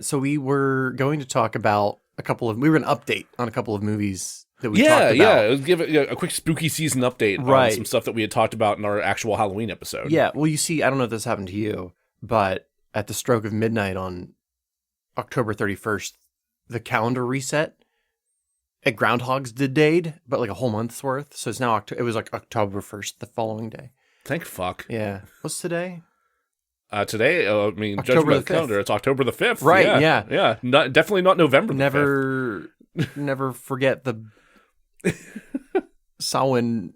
So we were going to talk about we were going to update on a couple of movies that we talked about. Yeah. Give it a quick spooky season update Right. on some stuff that we had talked about in our actual Halloween episode. Yeah. Well, you see, I don't know if this happened to you, but at the stroke of midnight on October 31st, the calendar reset at Groundhog's Day, but like a whole month's worth. So it's now it was like October 1st, the following day. Thank fuck. Yeah. What's today? Today, judging October by the the 5th. calendar, it's October the 5th. Right, yeah. Yeah. Definitely not November the 5th. Never forget the Samhain.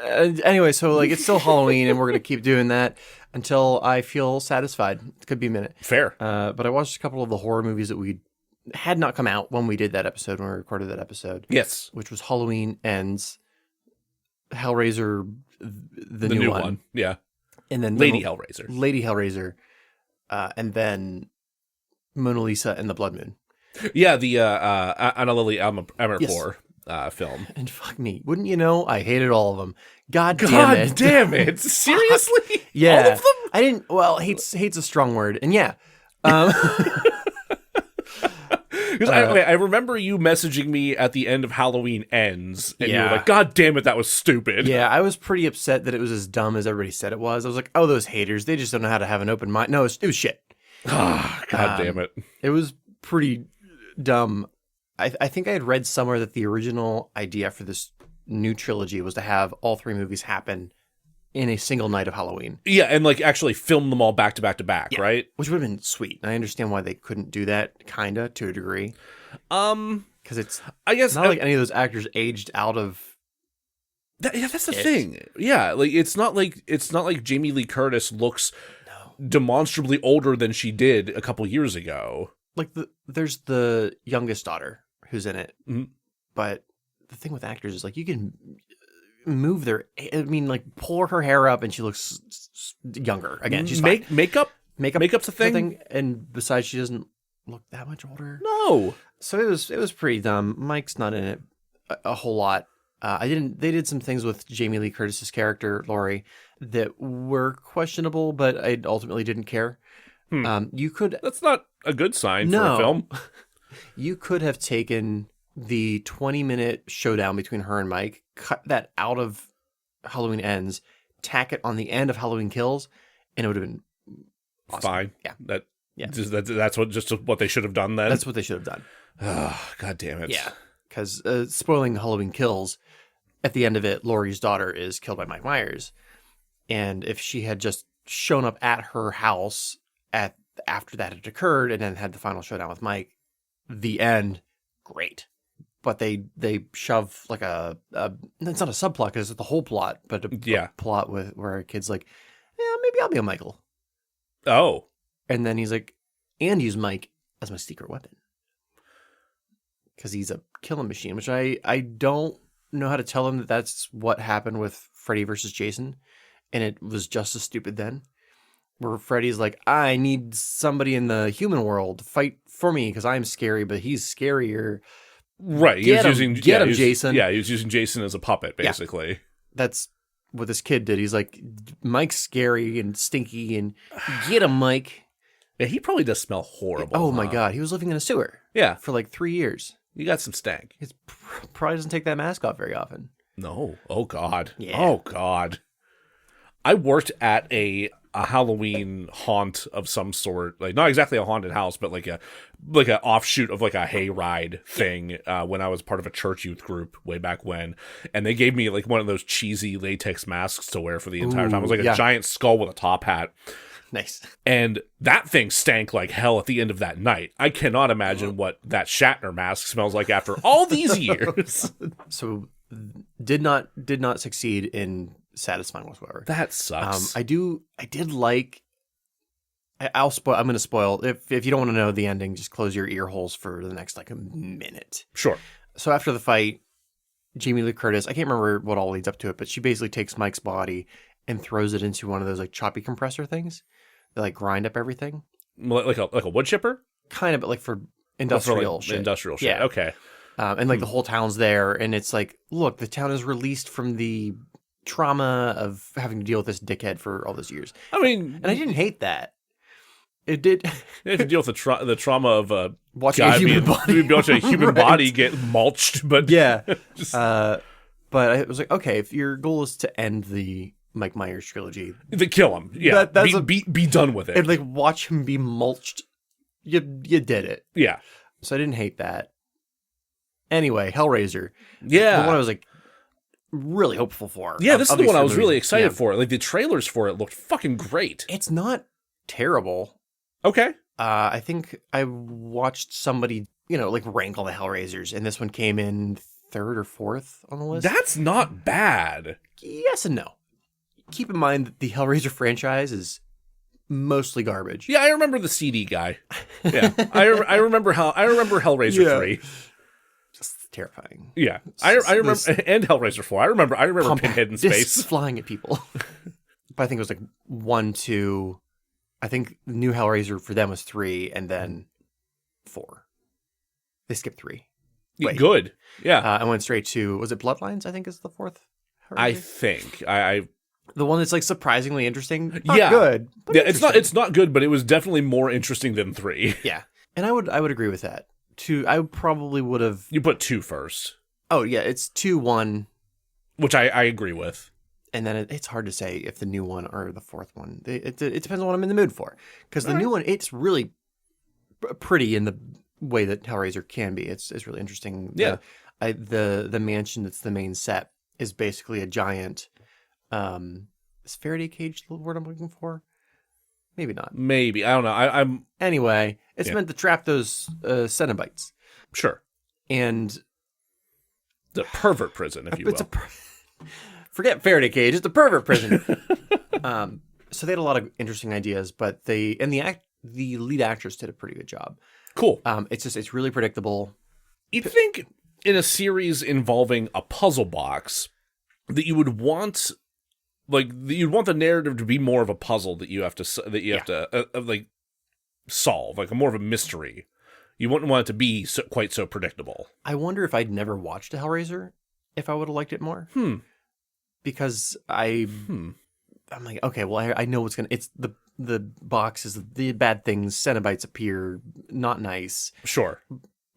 Anyway, so like it's still Halloween, and we're gonna keep doing that until I feel satisfied. It could be a minute. Fair. But I watched a couple of the horror movies that we had not come out when we did that episode, when we recorded that episode. Yes. Which was Halloween Ends, Hellraiser, the new one. Yeah. And then Lady Hellraiser. And then Mona Lisa and the Blood Moon. Yeah, the Anna Lily Amarpour film. And fuck me, wouldn't you know, I hated all of them. God damn it. Seriously? Yeah. All of them? I didn't, well, hate's a strong word. And yeah. Because I remember you messaging me at the end of Halloween Ends, and you were Yeah. like, God damn it, that was stupid. Yeah, I was pretty upset that it was as dumb as everybody said it was. I was like, oh, those haters, they just don't know how to have an open mind. No, it was shit. God damn it. It was pretty dumb. I think I had read somewhere that the original idea for this new trilogy was to have all three movies happen in a single night of Halloween. Yeah, and like actually film them all back to back to back, right? Which would have been sweet. And I understand why they couldn't do that, kinda, to a degree. Because it's, I guess not like any of those actors aged out of. That's the thing. Yeah, like it's not like Jamie Lee Curtis looks demonstrably older than she did a couple years ago. Like there's the youngest daughter who's in it, but the thing with actors is like you can move like pull her hair up and she looks younger again. She's fine. Makeup's a thing, and besides, she doesn't look that much older. No, so it was pretty dumb. Mike's not in it a whole lot. They did some things with Jamie Lee Curtis's character Laurie that were questionable, but I ultimately didn't care. That's not a good sign for a film. You could have taken the 20-minute showdown between her and Mike, cut that out of Halloween Ends, tack it on the end of Halloween Kills, and it would have been awesome. Fine. Yeah. That's what they should have done then. That's what they should have done. Oh, God damn it. Yeah. Because spoiling Halloween Kills, at the end of it, Laurie's daughter is killed by Mike Myers. And if she had just shown up at her house after that had occurred and then had the final showdown with Mike, the end, great. But they shove like it's not a subplot because it's the whole plot, but a plot where a kid's like, yeah, maybe I'll be a Michael. Oh. And then he's like, and use Mike as my secret weapon. Because he's a killing machine, which I don't know how to tell him that that's what happened with Freddy versus Jason. And it was just as stupid then. Where Freddy's like, I need somebody in the human world to fight for me because I'm scary, but he's scarier. Right. Get him, Jason. Yeah, he was using Jason as a puppet, basically. Yeah. That's what this kid did. He's like, Mike's scary and stinky, and get him, Mike. Yeah, he probably does smell horrible. Oh, my God. He was living in a sewer. Yeah. For like 3 years. You got some stank. He probably doesn't take that mask off very often. No. Oh, God. Yeah. Oh, God. I worked at a Halloween haunt of some sort, like not exactly a haunted house, but like an offshoot of like a hayride thing when I was part of a church youth group way back when, and they gave me like one of those cheesy latex masks to wear for the entire time. It was like a giant skull with a top hat. Nice. And that thing stank like hell at the end of that night. I cannot imagine what that Shatner mask smells like after all these years. So did not succeed in satisfying whatsoever. That sucks. I'm going to spoil. If you don't want to know the ending, just close your ear holes for the next like a minute. Sure. So after the fight, Jamie Lee Curtis, I can't remember what all leads up to it, but she basically takes Mike's body and throws it into one of those like choppy compressor things that like grind up everything. Like a wood chipper? Kind of, but like for industrial shit. Industrial shit. Yeah. Okay. And like the whole town's there, and it's like, look, the town is released from the trauma of having to deal with this dickhead for all those years. I mean, and I didn't hate that. It did. You have to deal with the trauma of a Watching a human body. watching a human Right. body get mulched, but Yeah. just, But I was like, okay, if your goal is to end the Mike Myers trilogy, they kill him. Yeah, That's be done with it. and like watch him be mulched, you did it. Yeah, So I didn't hate that. Anyway, Hellraiser. yeah. The one I was like really hopeful for. Yeah, this is the one I was really excited Yeah. for. Like the trailers for it looked fucking great. It's not terrible. Okay. I think I watched somebody, like rank all the Hellraisers, and this one came in third or fourth on the list. That's not bad. Yes and no. Keep in mind that the Hellraiser franchise is mostly garbage. Yeah, I remember the CD guy. Yeah, I remember Hellraiser Yeah. 3. Just terrifying. Yeah, I remember, and Hellraiser 4. I remember Pinhead in Discs space. flying at people. But I think it was like 1, 2. I think the new Hellraiser for them was 3, and then 4. They skipped 3. Wait. Good. Yeah, I went straight to, was it Bloodlines? I think is the fourth. I Hellraiser? think The one that's like surprisingly interesting. Not Yeah. good. But yeah, interesting. it's not good, but it was definitely more interesting than 3. Yeah, and I would agree with that. 2, I probably would have. You put 2 first, Oh yeah, it's 2, 1, which I agree with. and then it's hard to say if the new one or the fourth one. It depends on what I'm in the mood for. Because the new one, it's really pretty in the way that Hellraiser can be. It's really interesting. Yeah. The mansion that's the main set is basically a giant. Is Faraday cage the word I'm looking for? Maybe not. Maybe, I don't know. I'm Anyway, it's Yeah. meant to trap those Cenobites. sure And the pervert prison, if you it's will. forget Faraday cage, it's a pervert prison. So they had a lot of interesting ideas, but the lead actress did a pretty good job. Cool. It's really predictable. You'd think in a series involving a puzzle box that you'd want the narrative to be more of a puzzle that you have to solve, like more of a mystery. You wouldn't want it to be quite so predictable. I wonder if I'd never watched a Hellraiser, if I would have liked it more. Because I'm like, okay, well, I know what's gonna. It's the box is the bad things. Cenobites appear, not nice. Sure.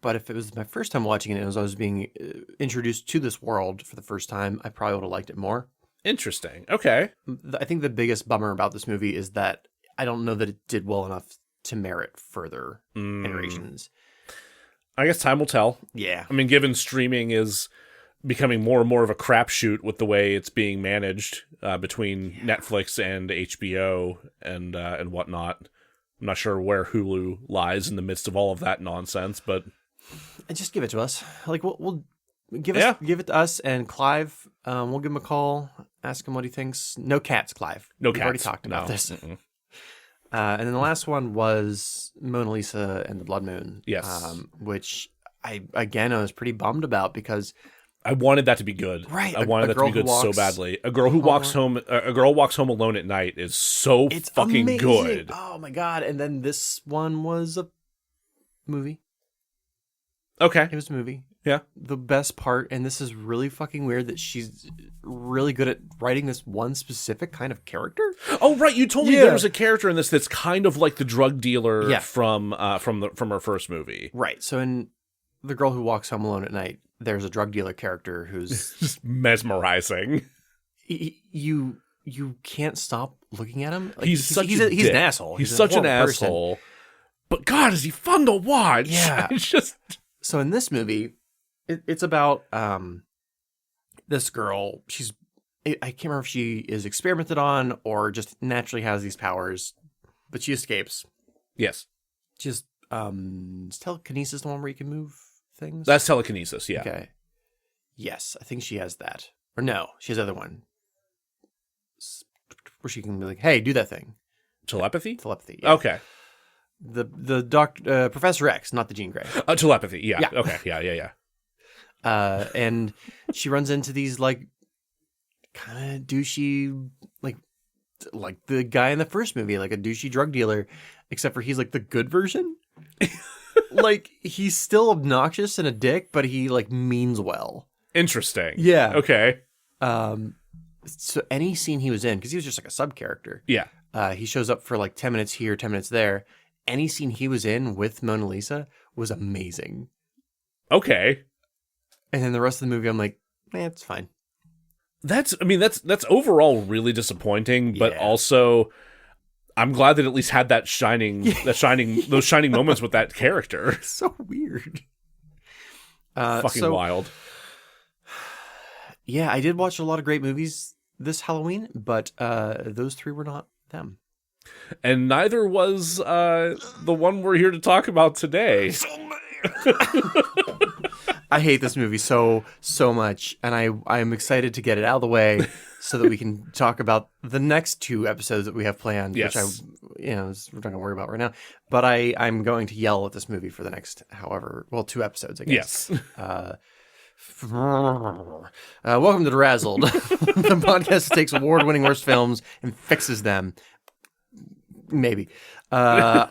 But if it was my first time watching it, as I was being introduced to this world for the first time, I probably would have liked it more. Interesting. Okay. I think the biggest bummer about this movie is that I don't know that it did well enough to merit further iterations. I guess time will tell. Yeah. I mean, given streaming is becoming more and more of a crapshoot with the way it's being managed between Netflix and HBO and whatnot. I'm not sure where Hulu lies in the midst of all of that nonsense, but And just give it to us. Like we'll give it to us and Clive. We'll give him a call, ask him what he thinks. No cats, Clive. no We've cats. already talked about No. this. Mm-mm. And then the last one was Mona Lisa and the Blood Moon. Yes. Which I was pretty bummed about because I wanted that to be good. Right, I a wanted that to be girl who good so walks badly. A girl walks home alone at night is so it's fucking amazing. good. Oh my god! And then this one was a movie. Okay. It was a movie. Yeah. The best part, and this is really fucking weird that she's really good at writing this one specific kind of character. Oh right, you told me Yeah. there was a character in this that's kind of like the drug dealer Yeah. from her first movie. Right. So in The Girl Who Walks Home Alone at Night, there's a drug dealer character who's Just mesmerizing. you can't stop looking at him. Like, He's an asshole. He's a such an horrible person. asshole. But God, is he fun to watch? Yeah. It's just So in this movie, it's about this girl. I can't remember if she is experimented on or just naturally has these powers, but she escapes. yes. Just is telekinesis the one where you can move things? That's telekinesis, yeah. Okay. Yes, I think she has that. Or no, she has the other one. Where she can be like, hey, do that thing. Telepathy? Telepathy. Yeah. Okay. The doctor, Professor X, not the Jean Grey. Telepathy, yeah. Yeah. Okay, yeah. And she runs into these like kind of douchey, like the guy in the first movie, like a douchey drug dealer, except for he's like the good version. Like he's still obnoxious and a dick, but he like means well. Interesting. Yeah. Okay. So any scene he was in, because he was just like a sub character. Yeah. He shows up for like 10 minutes here, 10 minutes there, any scene he was in with Mona Lisa was amazing. Okay. And then the rest of the movie, I'm like, it's fine. That's overall really disappointing, but Yeah. also I'm glad that at least had those shining moments with that character. So weird. Fucking wild. Yeah, I did watch a lot of great movies this Halloween, but those three were not them. And neither was the one we're here to talk about today. I hate this movie so much, and I'm excited to get it out of the way so that we can talk about the next 2 episodes that we have planned, Yes. which we're not going to worry about right now. But I'm going to yell at this movie for the next 2 episodes, I guess. Yes. Welcome to DeRazzled, the podcast that takes award-winning worst films and fixes them. Maybe. We're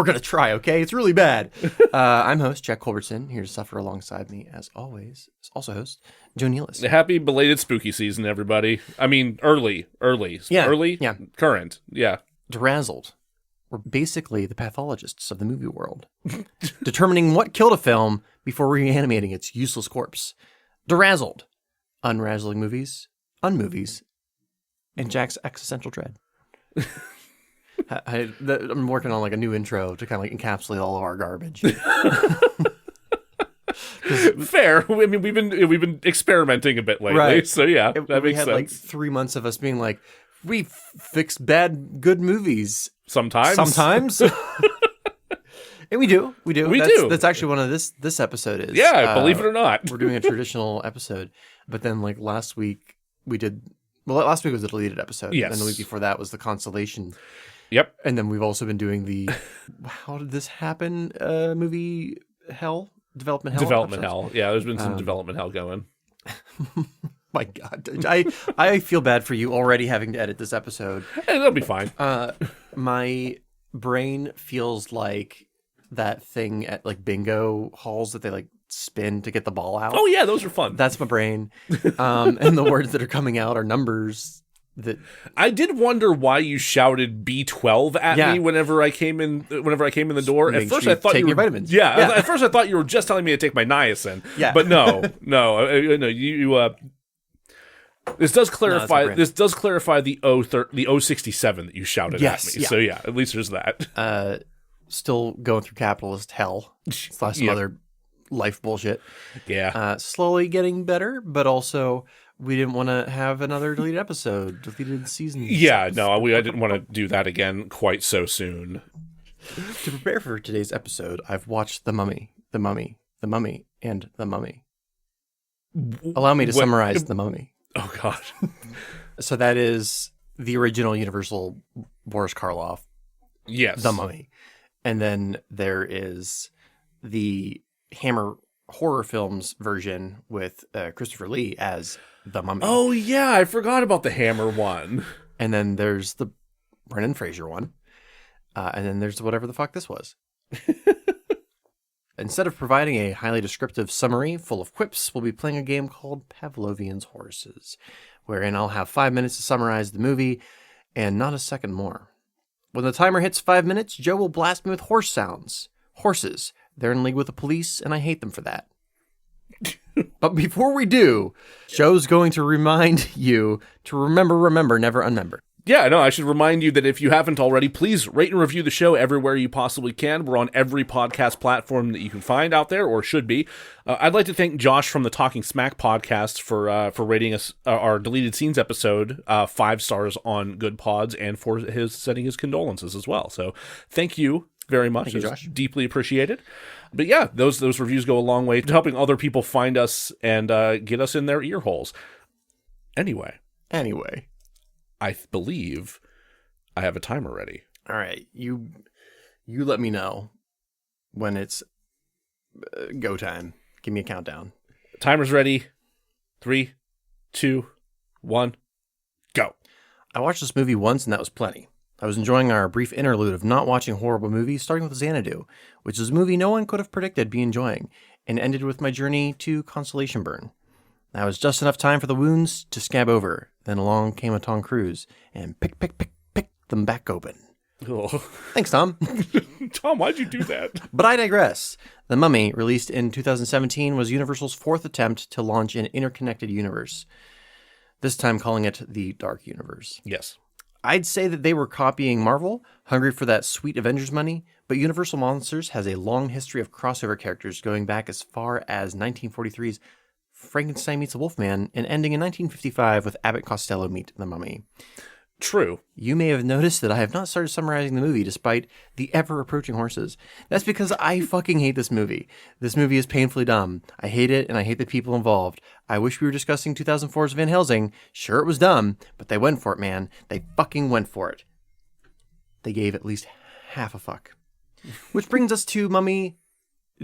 going to try, okay? It's really bad. I'm host, Jack Culbertson, here to suffer alongside me, as always. Also host, Joe Nealis. Happy belated spooky season, everybody. I mean, early. Yeah, Early? yeah. Current. Yeah. DeRazzled. We're basically the pathologists of the movie world, determining what killed a film before reanimating its useless corpse. DeRazzled. Unrazzling movies, unmovies, and Jack's existential dread. I'm working on like a new intro to kind of like encapsulate all of our garbage. Fair. I mean, we've been experimenting a bit lately, Right. so yeah, that we makes had sense. like 3 months of us being like, we fix good movies Sometimes. And we do. That's actually one of this episode is. Yeah, believe it or not. We're doing a traditional episode, but then like last week last week was a deleted episode. Yes. And the week before that was the consolation. Yep. And then we've also been doing the how did this happen movie hell development hell Development episodes. hell. Yeah, there's been some development hell going. My God, I feel bad for you already having to edit this episode. Hey, that'll be fine. My brain feels like that thing at like bingo halls that they like spin to get the ball out. Oh yeah, those are fun. That's my brain. And the words that are coming out are numbers that I did wonder why you shouted B12 at Yeah. me whenever I came in the door. Make At first sure I thought take you were your vitamins. Yeah, at first I thought you were just telling me to take my niacin. Yeah. But no. You this does clarify brain. the O67 that you shouted Yes, at me. yeah. So yeah, at least there's that. still going through capitalist hell / some Yeah. other life bullshit. Yeah. Slowly getting better, but also we didn't want to have another deleted season. Yeah, no, I didn't want to do that again quite so soon. To prepare for today's episode, I've watched The Mummy, The Mummy, The Mummy, and The Mummy. Allow me to summarize The Mummy. Oh god. So that is the original Universal Boris Karloff, Yes. The Mummy. And then there is the Hammer horror films version with Christopher Lee as The Mummy. Oh yeah, I forgot about the Hammer one. And then there's the Brendan Fraser one. And then there's whatever the fuck this was. Instead of providing a highly descriptive summary full of quips, we'll be playing a game called Pavlovian's Horses, wherein I'll have 5 minutes to summarize the movie and not a second more. When the timer hits 5 minutes, Joe will blast me with horse sounds. Horses. They're in league with the police, and I hate them for that. But before we do, Joe's going to remind you to remember, never unmember. Yeah, no, I should remind you that if you haven't already, please rate and review the show everywhere you possibly can. We're on every podcast platform that you can find out there, or should be. I'd like to thank Josh from the Talking Smack podcast for rating us our deleted scenes episode 5 stars on Good Pods, and for sending his condolences as well. So thank you very much. Thank you, Josh. Deeply appreciated. But yeah, those reviews go a long way to helping other people find us and get us in their ear holes. Anyway. I believe I have a timer ready. All right, you let me know when it's go time. Give me a countdown. Timer's ready. 3, 2, 1, go. I watched this movie once, and that was plenty. I was enjoying our brief interlude of not watching horrible movies, starting with Xanadu, which is a movie no one could have predicted be enjoying, and ended with my journey to Consolation Burn. That was just enough time for the wounds to scab over. Then along came a Tom Cruise and pick them back open. Oh. Thanks, Tom. Tom, why'd you do that? But I digress. The Mummy, released in 2017, was Universal's fourth attempt to launch an interconnected universe, this time calling it the Dark Universe. Yes. I'd say that they were copying Marvel, hungry for that sweet Avengers money, but Universal Monsters has a long history of crossover characters going back as far as 1943's Frankenstein Meets the Wolfman and ending in 1955 with Abbott Costello Meet the Mummy. True. You may have noticed that I have not started summarizing the movie despite the ever-approaching horses. That's because I fucking hate this movie. This movie is painfully dumb. I hate it, and I hate the people involved. I wish we were discussing 2004's Van Helsing. Sure, it was dumb, but they went for it, man. They fucking went for it. They gave at least half a fuck. Which brings us to Mummy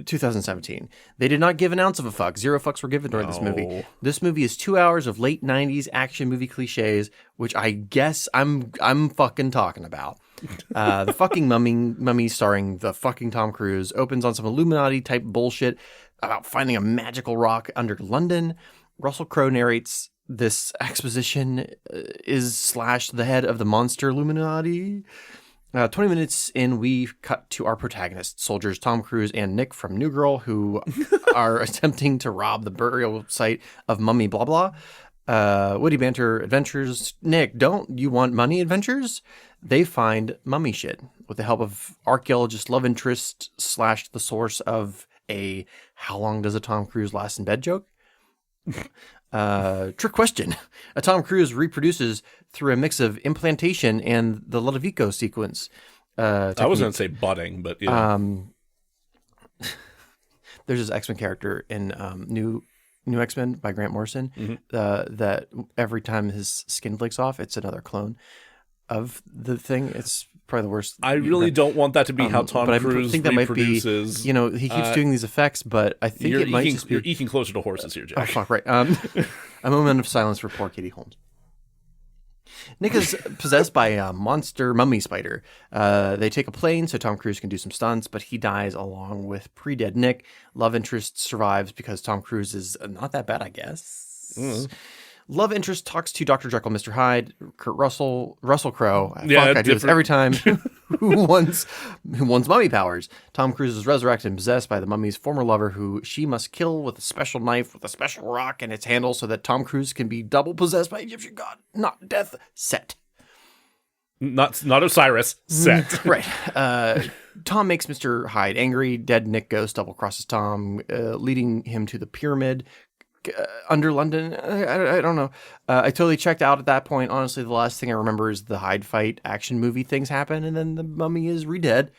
2017. They did not give an ounce of a fuck. 0 fucks were given during this movie. This movie is 2 hours of late 90s action movie cliches, which I guess I'm fucking talking about. The fucking mummy starring the fucking Tom Cruise opens on some Illuminati type bullshit about finding a magical rock under London. Russell Crowe narrates this exposition is / the head of the monster Illuminati. 20 minutes in, we cut to our protagonists, soldiers Tom Cruise and Nick from New Girl, who are attempting to rob the burial site of Mummy blah blah. Witty banter adventures. Nick, don't you want money adventures? They find mummy shit with the help of archaeologist love interest / the source of a how long does a Tom Cruise last in bed joke? Trick question. A Tom Cruise reproduces through a mix of implantation and the Ludovico sequence. I was going to say budding, but yeah. There's this X-Men character in New X-Men by Grant Morrison that every time his skin flakes off, it's another clone of the thing. It's probably the worst. I really don't want that to be how Tom Cruise think that reproduces. Might be, he keeps doing these effects, but I think it might just be... You're eking closer to horses here, Jack. Oh, fuck, right. A moment of silence for poor Katie Holmes. Nick is possessed by a monster mummy spider. They take a plane so Tom Cruise can do some stunts, but he dies along with pre-dead Nick. Love interest survives because Tom Cruise is not that bad, I guess. Love interest talks to Dr. Jekyll, Mr. Hyde, Kurt Russell Crowe. Yeah, I do this every time. who wants mummy powers? Tom Cruise is resurrected and possessed by the mummy's former lover, who she must kill with a special knife with a special rock in its handle, so that Tom Cruise can be double possessed by Egyptian god, not death. Set. Not Osiris. Set. Right. Tom makes Mr. Hyde angry. Dead Nick ghost double crosses Tom, leading him to the pyramid. Under London, I don't know. I totally checked out at that point. Honestly, the last thing I remember is the Hyde fight action movie things happen, and then the mummy is re-dead.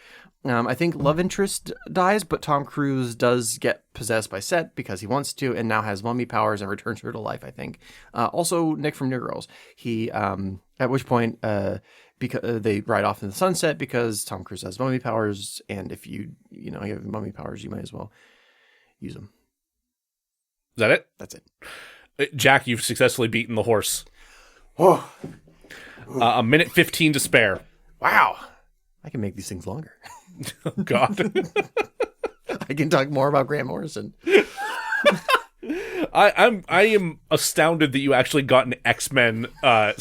I think love interest dies, but Tom Cruise does get possessed by Set because he wants to, and now has mummy powers and returns her to life, I think. Also, Nick from New Girls. He, at which point, because they ride off in the sunset because Tom Cruise has mummy powers, and if you have mummy powers, you might as well use them. Is that it? That's it. Jack, you've successfully beaten the horse. Oh. A minute 15 to spare. Wow. I can make these things longer. Oh, God. I can talk more about Grant Morrison. I am astounded that you actually got an X-Men a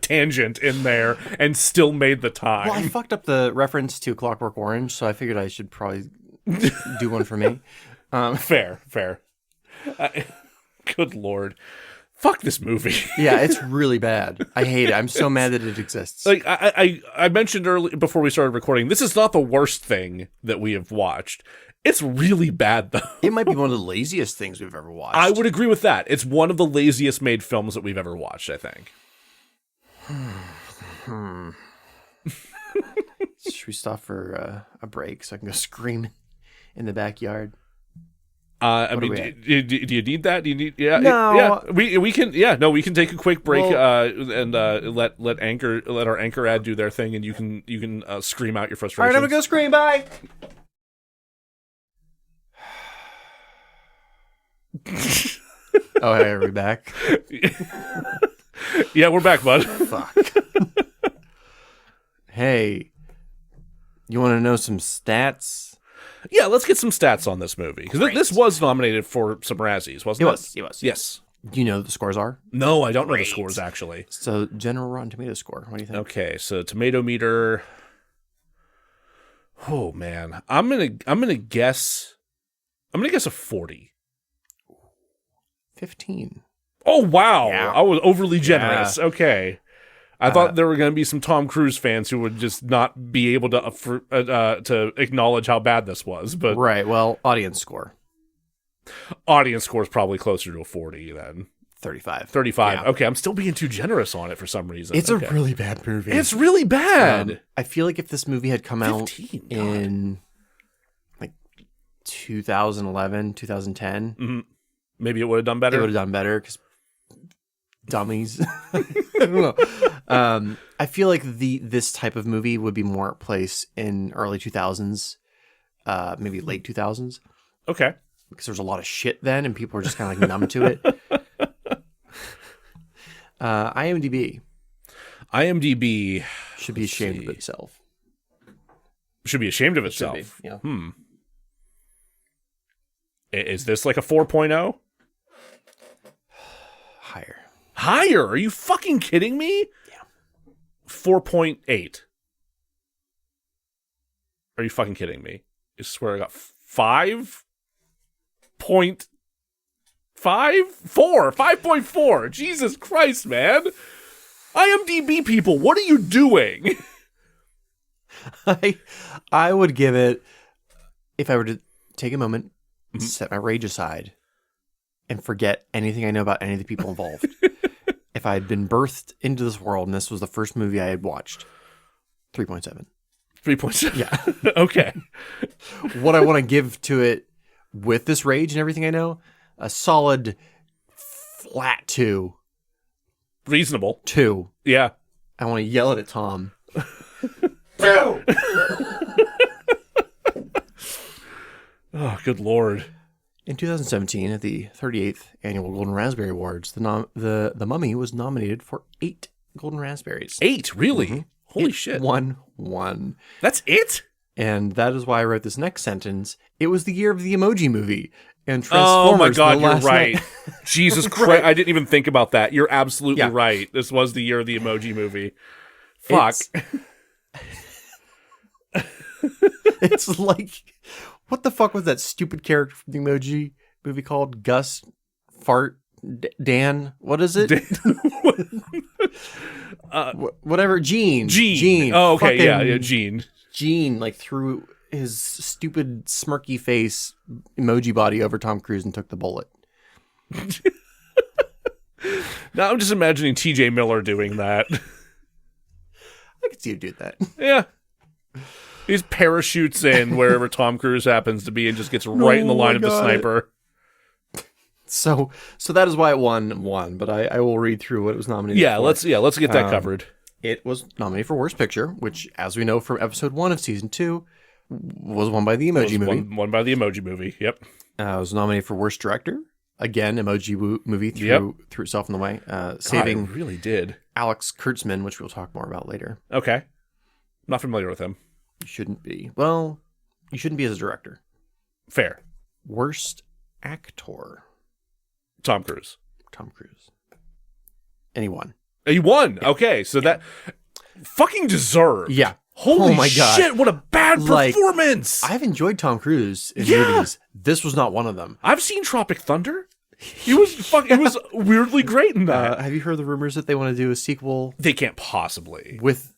tangent in there and still made the time. Well, I fucked up the reference to Clockwork Orange, so I figured I should probably do one for me. Fair. Good Lord. Fuck this movie. Yeah, it's really bad. I hate it. I'm so mad that it exists. Like I mentioned earlier before we started recording, this is not the worst thing that we have watched. It's really bad, though. It might be one of the laziest things we've ever watched. I would agree with that. It's one of the laziest made films that we've ever watched, I think. Should we stop for a break so I can go scream in the backyard? I mean, do you need that? Do you need? Yeah, no. Yeah. We can. Yeah, no, we can take a quick break and let our anchor ad do their thing, and you can scream out your frustration. All right, I'm gonna go scream. Bye. Oh, hey, are we back? Yeah, we're back, bud. Fuck. Hey, you want to know some stats? Yeah, let's get some stats on this movie, because this was nominated for some Razzies, wasn't it? It was. Yes. Do you know what the scores are? No, I don't know the Great. scores, actually. So general Rotten Tomato score. What do you think? Okay, so tomato meter. Oh man, I'm gonna guess a 40. 15. Oh wow, Yeah. I was overly generous. Okay, I thought there were gonna be some Tom Cruise fans who would just not be able to acknowledge how bad this was. But Right. Well, audience score. audience score is probably closer to a 40 then. 35. 35. Yeah. Okay, I'm still being too generous on it for some reason. It's okay. a really bad movie. It's really bad. I feel like if this movie had come out 15, God. in like 2011, 2010, Mhm. Maybe it would have done it better. would have done better because dummies. I don't know. I feel like this type of movie would be more at place in early 2000s, maybe late 2000s, Okay. because there's a lot of shit then and people are just kind of like numb to it. IMDb should be ashamed of itself. Should be ashamed of Should be, itself. yeah. Is this like a 4.0? Higher. Higher? Are you fucking kidding me? Yeah. 4.8. Are you fucking kidding me? I swear I got 5.4. 5.4. Jesus Christ, man. IMDb people, what are you doing? I would give it, if I were to take a moment, set my rage aside, and forget anything I know about any of the people involved. If I had been birthed into this world and this was the first movie I had watched, 3.7. 3.7. Yeah. Okay. What I want to give to it with this rage and everything I know, a solid flat 2. Reasonable. 2. Yeah. I want to yell it at Tom. 2! Oh, good Lord. In 2017, at the 38th Annual Golden Raspberry Awards, the Mummy was nominated for 8 Golden Raspberries. 8? Really? Mm-hmm. Holy It shit. won 1. That's it? And that is why I wrote this next sentence. It was the year of the Emoji Movie. And Oh my Transformers God, The you're Last right. Night. Jesus Christ. I didn't even think about that. You're absolutely Yeah. right. This was the year of the Emoji Movie. Fuck. It's like, what the fuck was that stupid character from the Emoji Movie called? Gus Fart Dan? What is it? Whatever. Gene. Gene. Oh, okay. Fucking Yeah, Gene. Gene, like, threw his stupid smirky face emoji body over Tom Cruise and took the bullet. Now I'm just imagining TJ Miller doing that. I could see him do that. Yeah. He just parachutes in wherever Tom Cruise happens to be and just gets right in the line of the sniper. So that is why it won, but I will read through what it was nominated for. Let's get that covered. It was nominated for Worst Picture, which, as we know from episode 1 of season 2, was won by the Emoji Movie. Won by the Emoji Movie. Yep. It was nominated for Worst Director. Again, Emoji Movie threw itself in the way, saving God, it really did. Alex Kurtzman, which we'll talk more about later. Okay. Not familiar with him. You shouldn't be. Well, you shouldn't be as a director. Fair. Worst Actor. Tom Cruise. Tom Cruise. And he won. He won. Okay, so that fucking deserved. Yeah. Holy Oh my God. shit, what a bad Like, performance. I've enjoyed Tom Cruise in movies. This was not one of them. I've seen Tropic Thunder. He was weirdly great in that. Have you heard the rumors that they want to do a sequel They can't possibly. with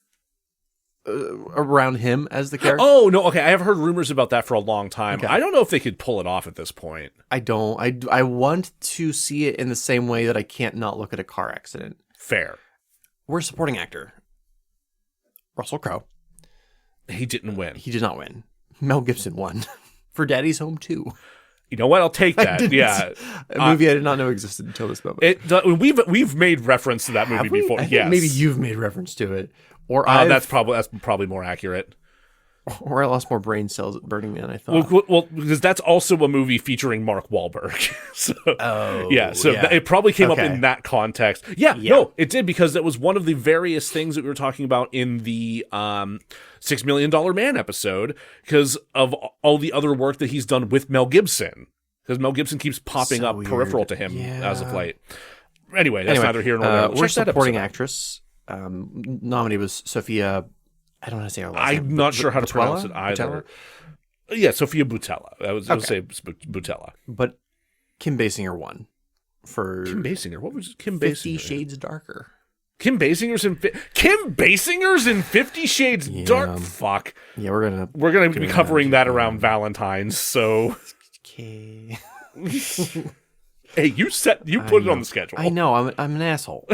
around him as the character? Oh, no, okay, I have heard rumors about that for a long time. Okay. I don't know if they could pull it off at this point. I don't. I want to see it in the same way that I can't not look at a car accident. Fair. Worst supporting actor. Russell Crowe. He didn't win. He did not win. Mel Gibson won for Daddy's Home 2. You know what? I'll take that. Yeah. A movie I did not know existed until this moment. We've made reference to that movie Have we? before. I think Yes. maybe you've made reference to it. Or that's probably more accurate. Or I lost more brain cells at Burning Man, I thought. Well, because that's also a movie featuring Mark Wahlberg. So, it probably came up in that context. Yeah, no, it did, because that was one of the various things that we were talking about in the $6 Million Man episode, because of all the other work that he's done with Mel Gibson. Because Mel Gibson keeps popping So up weird. peripheral to him Yeah. as of late. Anyway, that's neither here nor there. Worst Check that supporting episode out. actress. Nominated was Sophia. I don't know how to say her last name. I'm not sure how to pronounce it either. Butella? Yeah, Sophia Butella. I would say Butella. But Kim Basinger won for Kim Basinger. What was Kim 50 Basinger? Shades Darker. Kim Basinger's in 50 Shades Yeah. Dark. Fuck. Yeah, we're gonna Be covering that around Valentine's. So, Okay. hey, you put it on the schedule. I know. I'm an asshole.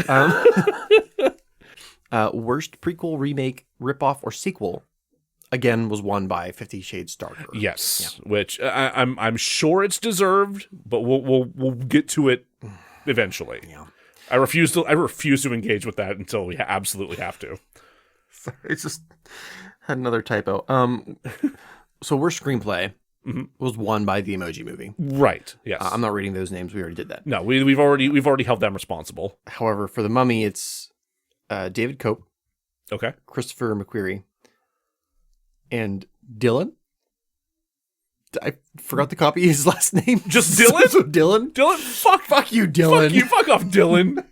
Worst prequel, remake, ripoff, or sequel. Again, was won by 50 Shades Darker. Yes, which I'm sure it's deserved, but we'll get to it eventually. Yeah. I refuse to engage with that until we absolutely have to. Sorry, it's just had another typo. So worst screenplay was won by the Emoji Movie. Right. Yes. I'm not reading those names. We already did that. No, we've already held them responsible. However, for The Mummy, it's David Cope, Okay. Christopher McQuarrie, and Dylan. I forgot to copy his last name. Just Dylan? So Dylan? Dylan, fuck you, Dylan. Fuck you, fuck off, Dylan.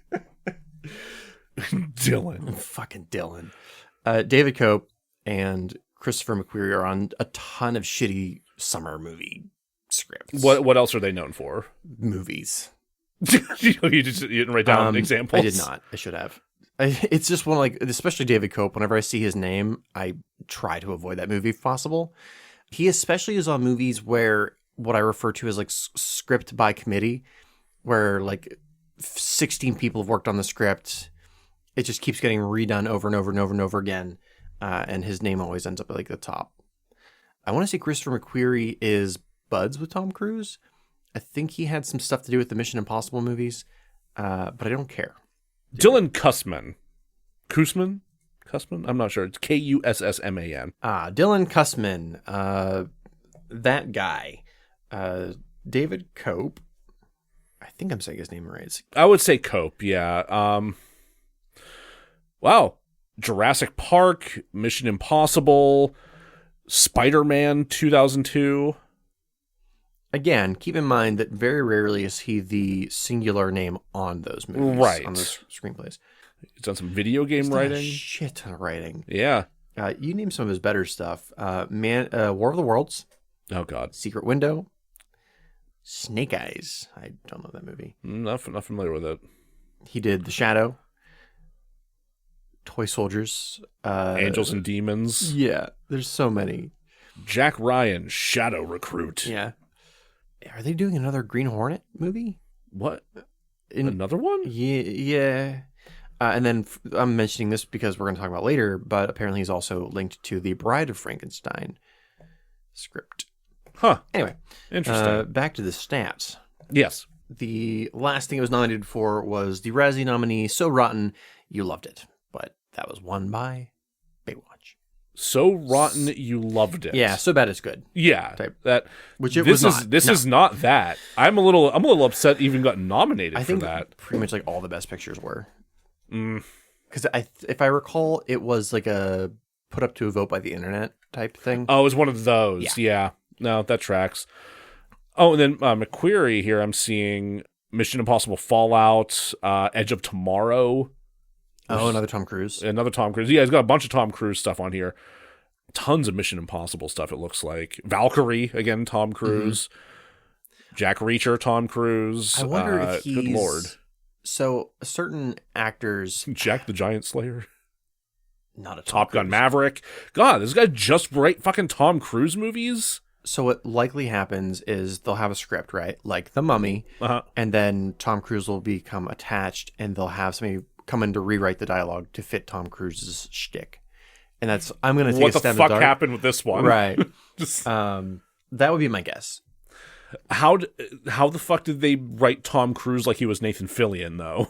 Dylan. Fucking Dylan. David Cope and Christopher McQuarrie are on a ton of shitty summer movie scripts. What else are they known for? Movies? you didn't write down examples? I did not. I should have. It's just one, like, especially David Cope, whenever I see his name, I try to avoid that movie if possible. He especially is on movies where what I refer to as like script by committee, where like 16 people have worked on the script. It just keeps getting redone over and over and over and over again. And his name always ends up at like the top. I want to say Christopher McQuarrie is buds with Tom Cruise. I think he had some stuff to do with the Mission Impossible movies, but I don't care. Dylan Kussman. Kussman? I'm not sure. It's Kussman. Dylan Kussman. That guy. David Cope. I think I'm saying his name right. I would say Cope, yeah. Wow. Jurassic Park, Mission Impossible, Spider-Man 2002. Again, keep in mind that very rarely is he the singular name on those movies. Right. On those screenplays. He's done some video game He's done writing. a shit ton of writing. Yeah. You name some of his better stuff. War of the Worlds. Oh, God. Secret Window. Snake Eyes. I don't know that movie. Not familiar with it. He did The Shadow. Toy Soldiers. Angels and Demons. Yeah, there's so many. Jack Ryan, Shadow Recruit. Yeah. Are they doing another Green Hornet movie? What? Another one? Yeah. And then I'm mentioning this because we're going to talk about later, but apparently he's also linked to the Bride of Frankenstein script. Huh. Anyway. Interesting. Back to the stats. Yes. The last thing it was nominated for was the Razzie nominee, So Rotten, You Loved It. But that was won by Baywatch. So Rotten, You Loved It. Yeah, So Bad It's Good. Yeah. Type. That Which it was not. This is not that. I'm a little upset it even got nominated I for think that. pretty much like all the best pictures were. Mm. Because if I recall, it was like a put up to a vote by the internet type thing. Oh, it was one of those. Yeah. No, that tracks. Oh, and then McQuarrie here, I'm seeing Mission Impossible Fallout, Edge of Tomorrow. Oh, another Tom Cruise. Another Tom Cruise. Yeah, he's got a bunch of Tom Cruise stuff on here. Tons of Mission Impossible stuff, it looks like. Valkyrie, again, Tom Cruise. Mm-hmm. Jack Reacher, Tom Cruise. I wonder if he's... Good Lord. So, certain actors... Jack the Giant Slayer. Not a Top Gun Maverick. God, this guy just write fucking Tom Cruise movies? So what likely happens is they'll have a script, right? Like The Mummy. And then Tom Cruise will become attached and they'll have somebody come in to rewrite the dialogue to fit Tom Cruise's shtick. And that's... I'm going to take what a step the fuck in the dark. happened with this one? Right. Just... that would be my guess. How the fuck did they write Tom Cruise like he was Nathan Fillion, though?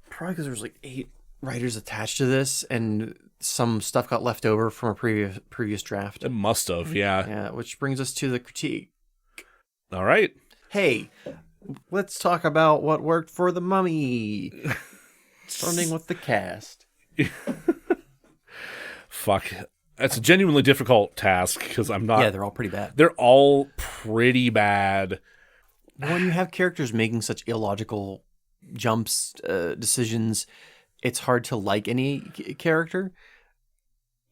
Probably because there was like 8 writers attached to this, and some stuff got left over from a previous draft. It must have, yeah. Yeah, which brings us to the critique. All right. Hey, let's talk about what worked for The Mummy. Starting with the cast. Fuck. That's a genuinely difficult task because I'm not... Yeah, they're all pretty bad. They're all pretty bad. When you have characters making such illogical jumps, decisions, it's hard to like any character.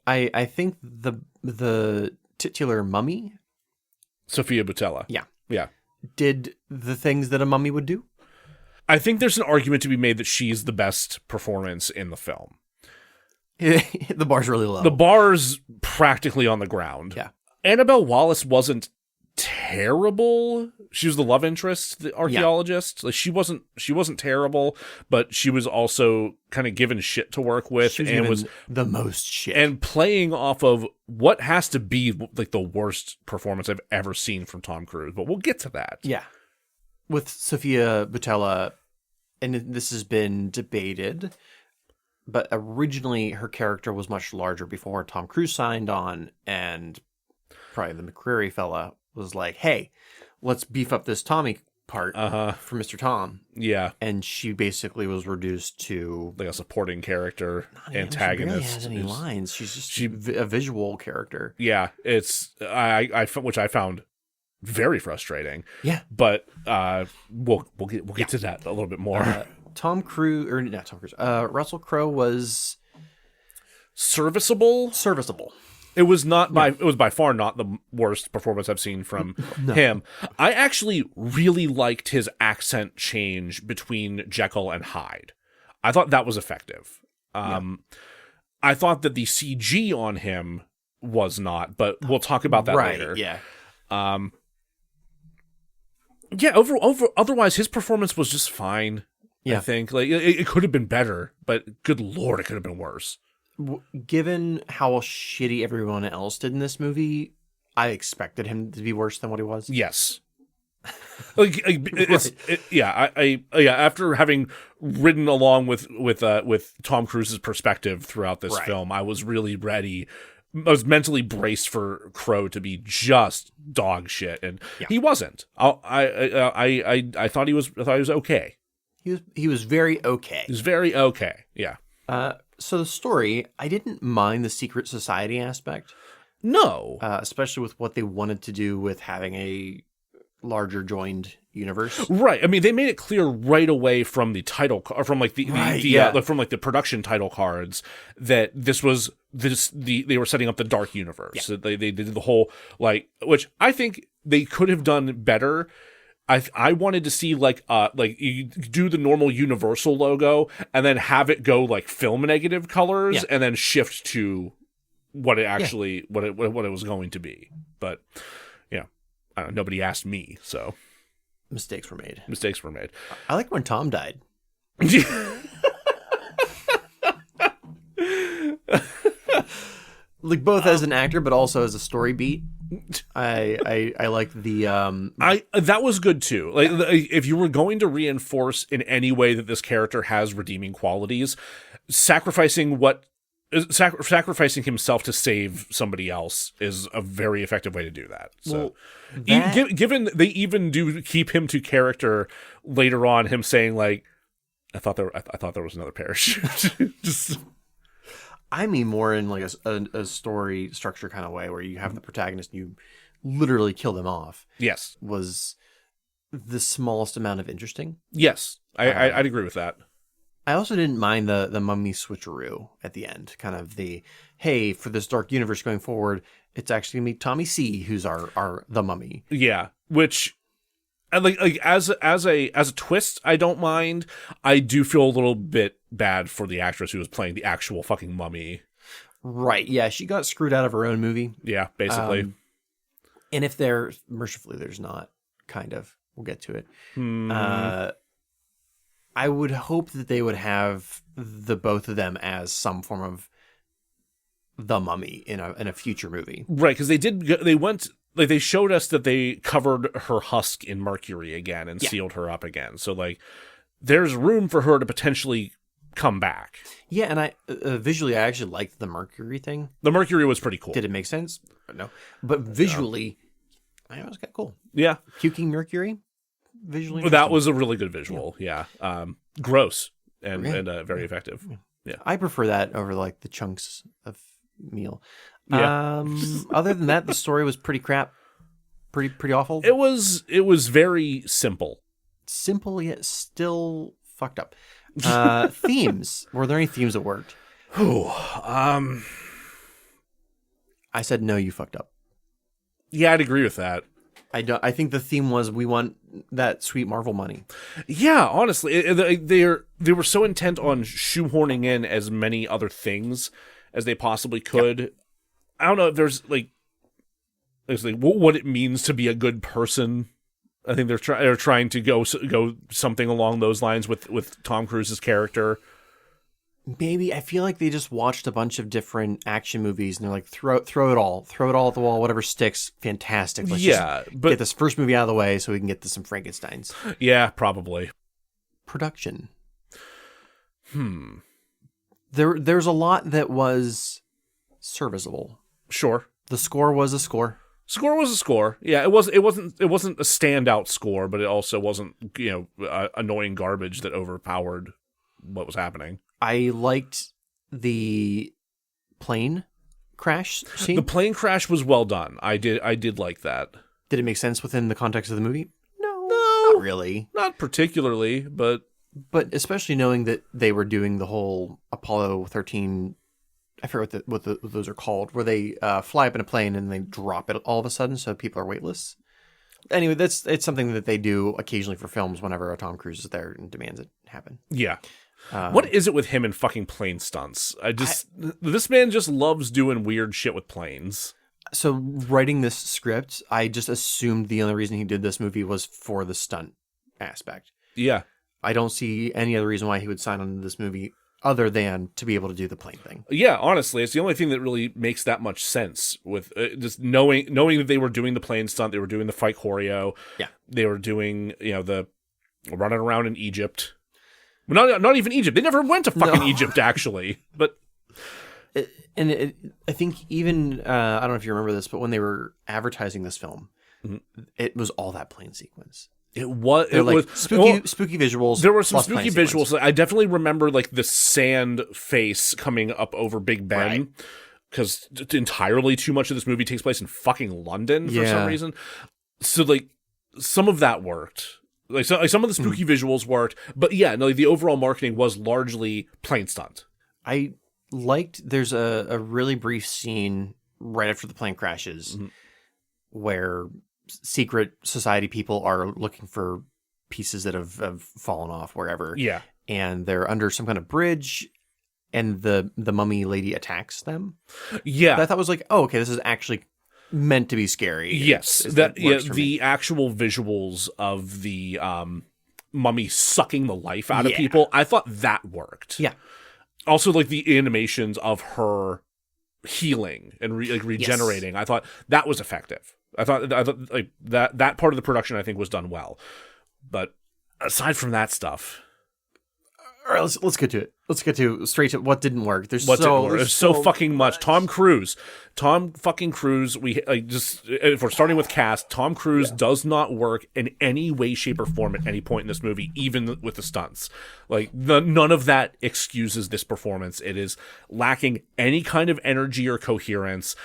I think the titular mummy, Sophia Boutella. Yeah. did the things that a mummy would do. I think there's an argument to be made that she's the best performance in the film. The bar's really low. The bar's practically on the ground. Yeah. Annabelle Wallis wasn't terrible. She was the love interest, the archaeologist. Like she wasn't terrible, but she was also kind of given shit to work with, and was the most shit. And playing off of what has to be like the worst performance I've ever seen from Tom Cruise. But we'll get to that. Yeah. With Sophia Boutella, and this has been debated, but originally her character was much larger before Tom Cruise signed on, and probably the McCreary fella was like, hey, let's beef up this Tommy part for Mr. Tom. Yeah. And she basically was reduced to like a supporting character, antagonist. She barely has any lines. She's just a visual character. Yeah. It's, which I found very frustrating. Yeah. But we'll get to that a little bit more. Russell Crowe was serviceable. It was not it was by far not the worst performance I've seen from him. I actually really liked his accent change between Jekyll and Hyde. I thought that was effective. I thought that the CG on him was not, but we'll talk about that later. Yeah. Otherwise his performance was just fine. Yeah. I think like it could have been better, but good Lord, it could have been worse. Given how shitty everyone else did in this movie, I expected him to be worse than what he was. Yes. After having ridden along with Tom Cruise's perspective throughout this film, I was really ready. I was mentally braced for Crowe to be just dog shit, and he wasn't. I thought he was okay. He was very okay. He was very okay. Yeah. So the story, I didn't mind the secret society aspect. No. Especially with what they wanted to do with having a larger joined universe. Right. I mean, they made it clear right away from the title, from like the production title cards that they were setting up the dark universe. Yeah. They did the whole which I think they could have done better. I wanted to see like you do the normal Universal logo and then have it go like film negative colors and then shift to what it actually what it was going to be. But I don't know, nobody asked me, so mistakes were made. I like when Tom died. Like both as an actor, but also as a story beat. I like the that was good too. Like if you were going to reinforce in any way that this character has redeeming qualities, sacrificing himself to save somebody else is a very effective way to do that. So, given they even do keep him to character later on, him saying like, I thought there was another parachute. Just. I mean more in like a story structure kind of way where you have the protagonist and you literally kill them off. Yes. Was the smallest amount of interesting. Yes. I'd agree with that. I also didn't mind the mummy switcheroo at the end. Kind of hey, for this dark universe going forward, it's actually going to be Tommy C who's the mummy. Yeah. Which like as a twist, I don't mind. I do feel a little bit bad for the actress who was playing the actual fucking mummy. Right. Yeah, she got screwed out of her own movie. Yeah, basically. And if mercifully there's not, kind of. We'll get to it. I would hope that they would have the both of them as some form of the mummy in a future movie. Right, because they showed us that they covered her husk in mercury again and sealed her up again. So like there's room for her to potentially come back. Yeah, and I visually I actually liked the mercury thing. The mercury was pretty cool. Did it make sense? No. But visually it was kind of cool. Yeah. Puking mercury visually. That was a really good visual. Yeah. Gross and very effective. Yeah. I prefer that over like the chunks of meal. Yeah. Other than that, the story was pretty crap. Pretty awful. It was very simple. Simple yet still fucked up. Themes. Were there any themes that worked? I said no. You fucked up. Yeah, I'd agree with that. I think the theme was we want that sweet Marvel money. Yeah, honestly, they were so intent on shoehorning in as many other things as they possibly could. Yep. I don't know if there's what it means to be a good person. I think they're trying to go something along those lines with Tom Cruise's character. Maybe. I feel like they just watched a bunch of different action movies and they're like, throw it all at the wall, whatever sticks, fantastic. Let's just get this first movie out of the way so we can get to some Frankensteins. Yeah, probably. Production. There's a lot that was serviceable. Sure. The score was a score. Score was a score. Yeah, it wasn't a standout score, but it also wasn't, annoying garbage that overpowered what was happening. I liked the plane crash scene. The plane crash was well done. I did like that. Did it make sense within the context of the movie? No, not really. Not particularly, but especially knowing that they were doing the whole Apollo 13. I forget what those are called, where they fly up in a plane and they drop it all of a sudden, so people are weightless. Anyway, it's something that they do occasionally for films whenever a Tom Cruise is there and demands it happen. Yeah. What is it with him and fucking plane stunts? This man just loves doing weird shit with planes. So writing this script, I just assumed the only reason he did this movie was for the stunt aspect. Yeah. I don't see any other reason why he would sign on to this movie other than to be able to do the plane thing. Yeah, honestly, it's the only thing that really makes that much sense with just knowing that they were doing the plane stunt, they were doing the fight choreo. Yeah. They were doing, the running around in Egypt. Well, not even Egypt. They never went to fucking Egypt, actually. But I think even, I don't know if you remember this, but when they were advertising this film, it was all that plane sequence. It was spooky visuals. There were some spooky visuals. I definitely remember the sand face coming up over Big Ben, because entirely too much of this movie takes place in fucking London for some reason. So some of that worked. Some of the spooky visuals worked, but the overall marketing was largely plane stunt. I liked. There's a really brief scene right after the plane crashes where secret society people are looking for pieces that have fallen off wherever. Yeah. And they're under some kind of bridge and the mummy lady attacks them. Yeah. But I thought was like, oh, okay, this is actually meant to be scary. Yes. The actual visuals of the mummy sucking the life out of people, I thought that worked. Yeah. Also, the animations of her healing and regenerating, I thought that was effective. I thought that part of the production I think was done well, but aside from that stuff, all right, let's get to it. Let's get to straight to what didn't work. There's so fucking much. Tom fucking Cruise. If we're starting with cast, Tom Cruise does not work in any way, shape, or form at any point in this movie, even with the stunts. None of that excuses this performance. It is lacking any kind of energy or coherence.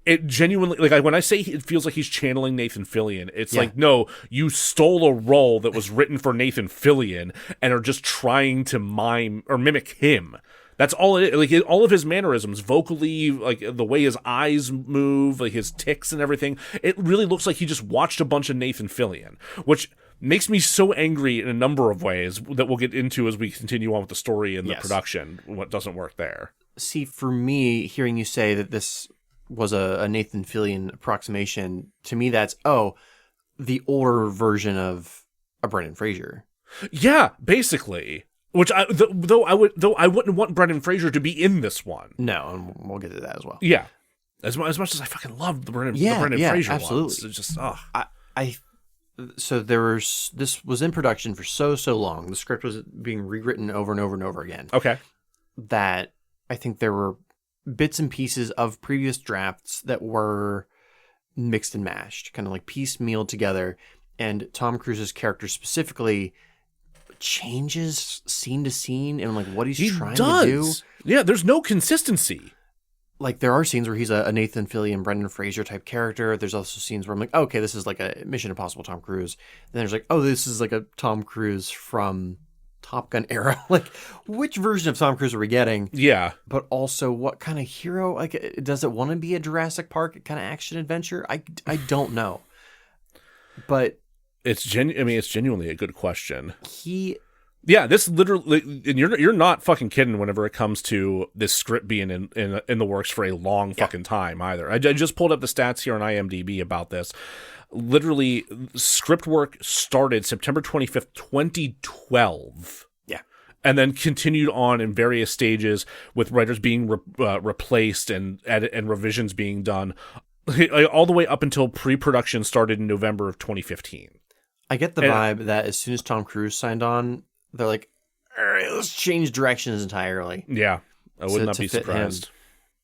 It genuinely, when I say it feels like he's channeling Nathan Fillion, it's no, you stole a role that was written for Nathan Fillion and are just trying to mime or mimic him. That's all it is. All of his mannerisms, vocally, the way his eyes move, his tics and everything, it really looks like he just watched a bunch of Nathan Fillion, which makes me so angry in a number of ways that we'll get into as we continue on with the story and the production, what doesn't work there. See, for me, hearing you say that this was a Nathan Fillion approximation, to me that's the older version of a Brendan Fraser. Yeah, basically. Which I wouldn't want Brendan Fraser to be in this one. No, and we'll get to that as well. Yeah, as much as I fucking love the Brendan Fraser absolutely. ones, it's just So this was in production for so long. The script was being rewritten over and over and over again. Okay, that I think there were bits and pieces of previous drafts that were mixed and mashed, kind of piecemeal together. And Tom Cruise's character specifically changes scene to scene and what he's trying to do. Yeah, there's no consistency. like there are scenes where he's a Nathan Fillion, Brendan Fraser type character. There's also scenes where I'm like, oh, okay, this is like a Mission Impossible Tom Cruise. Then there's like, oh, this is like a Tom Cruise from Top Gun era. Like, which version of Tom Cruise are we getting? Yeah. But also, what kind of hero? Like, does it want to be a Jurassic Park kind of action adventure? I don't know. But It's genuinely a good question. Yeah, this literally, and you're not fucking kidding whenever it comes to this script being in the works for a long fucking time either. I just pulled up the stats here on IMDb about this. Literally, script work started September 25th, 2012. Yeah. And then continued on in various stages with writers being replaced and revisions being done all the way up until pre-production started in November of 2015. I get the vibe that as soon as Tom Cruise signed on, they're like, all right, let's change directions entirely. Yeah, I would not be surprised.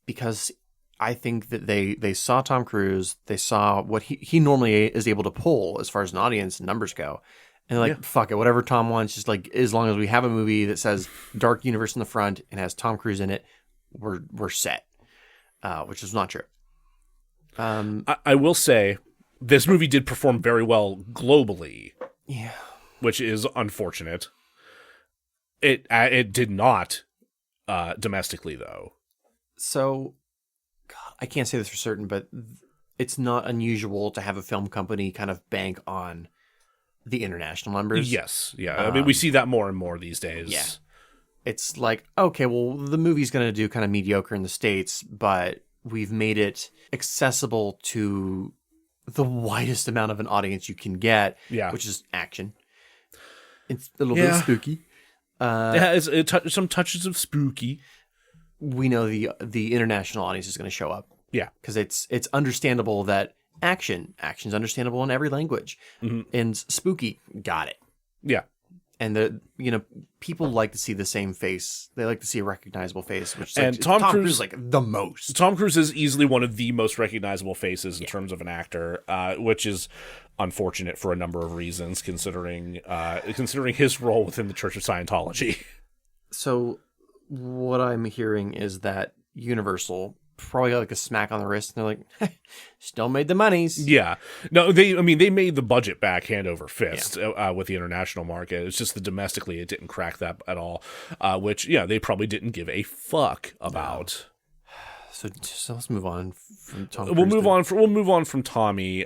Because I think that they saw Tom Cruise, they saw what he normally is able to pull as far as an audience and numbers go. And they're like, fuck it, whatever Tom wants, just like as long as we have a movie that says Dark Universe in the front and has Tom Cruise in it, we're set. Which is not true. I will say, this movie did perform very well globally. Yeah. Which is unfortunate. It did not domestically, though. So, God, I can't say this for certain, but it's not unusual to have a film company kind of bank on the international numbers. Yes, yeah. I mean, we see that more and more these days. Yeah. It's like, okay, well, the movie's going to do kind of mediocre in the States, but we've made it accessible to the widest amount of an audience you can get, which is action. It's a little bit spooky. It has some touches of spooky. We know the international audience is going to show up. Yeah, because it's understandable that action's understandable in every language, and spooky, got it. Yeah, and people like to see the same face. They like to see a recognizable face, which Tom Cruise is like the most. Tom Cruise is easily one of the most recognizable faces in terms of an actor, which is unfortunate for a number of reasons, considering his role within the Church of Scientology. So, what I'm hearing is that Universal probably got like a smack on the wrist, and they're like, "Still made the monies." Yeah, no, they made the budget back hand over fist with the international market. It's just that domestically, it didn't crack that at all. Which they probably didn't give a fuck about. So let's move on from Tom Cruise. We'll move on from Tommy.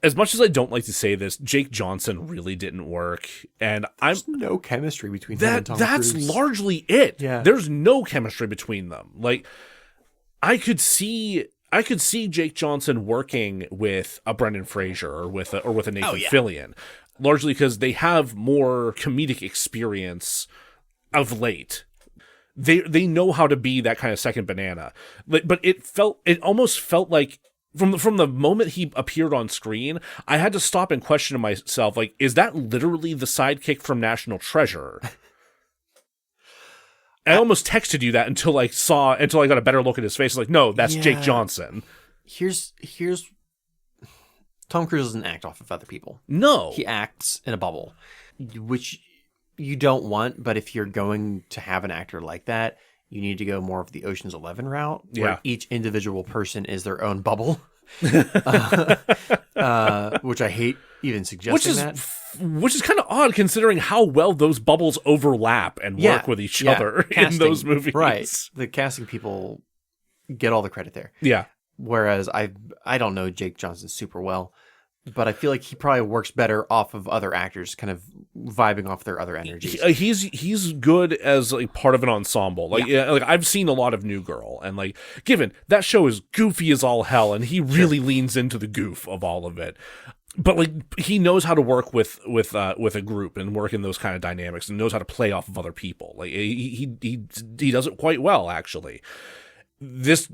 As much as I don't like to say this, Jake Johnson really didn't work, and there's no chemistry between him and Tom Cruise. That's largely it. Yeah. There's no chemistry between them. Like, I could see Jake Johnson working with a Brendan Fraser or with a Nathan Fillion, largely because they have more comedic experience of late. They know how to be that kind of second banana. But it almost felt like from the moment he appeared on screen, I had to stop and question myself, like, is that literally the sidekick from National Treasure? I almost texted you that until I got a better look at his face. Like, no, that's Jake Johnson. Here's Tom Cruise doesn't act off of other people. No. He acts in a bubble, which you don't want, but if you're going to have an actor like that, you need to go more of the Ocean's 11 route, where each individual person is their own bubble, which I hate even suggesting which is kind of odd considering how well those bubbles overlap and work with each other in those movies. Right. The casting people get all the credit there. Yeah. Whereas I don't know Jake Johnson super well, but I feel like he probably works better off of other actors kind of vibing off their other energies. He's good as like part of an ensemble. Like I've seen a lot of New Girl, and like given that show is goofy as all hell, and he really leans into the goof of all of it. But like he knows how to work with a group and work in those kind of dynamics, and knows how to play off of other people. Like he does it quite well, actually.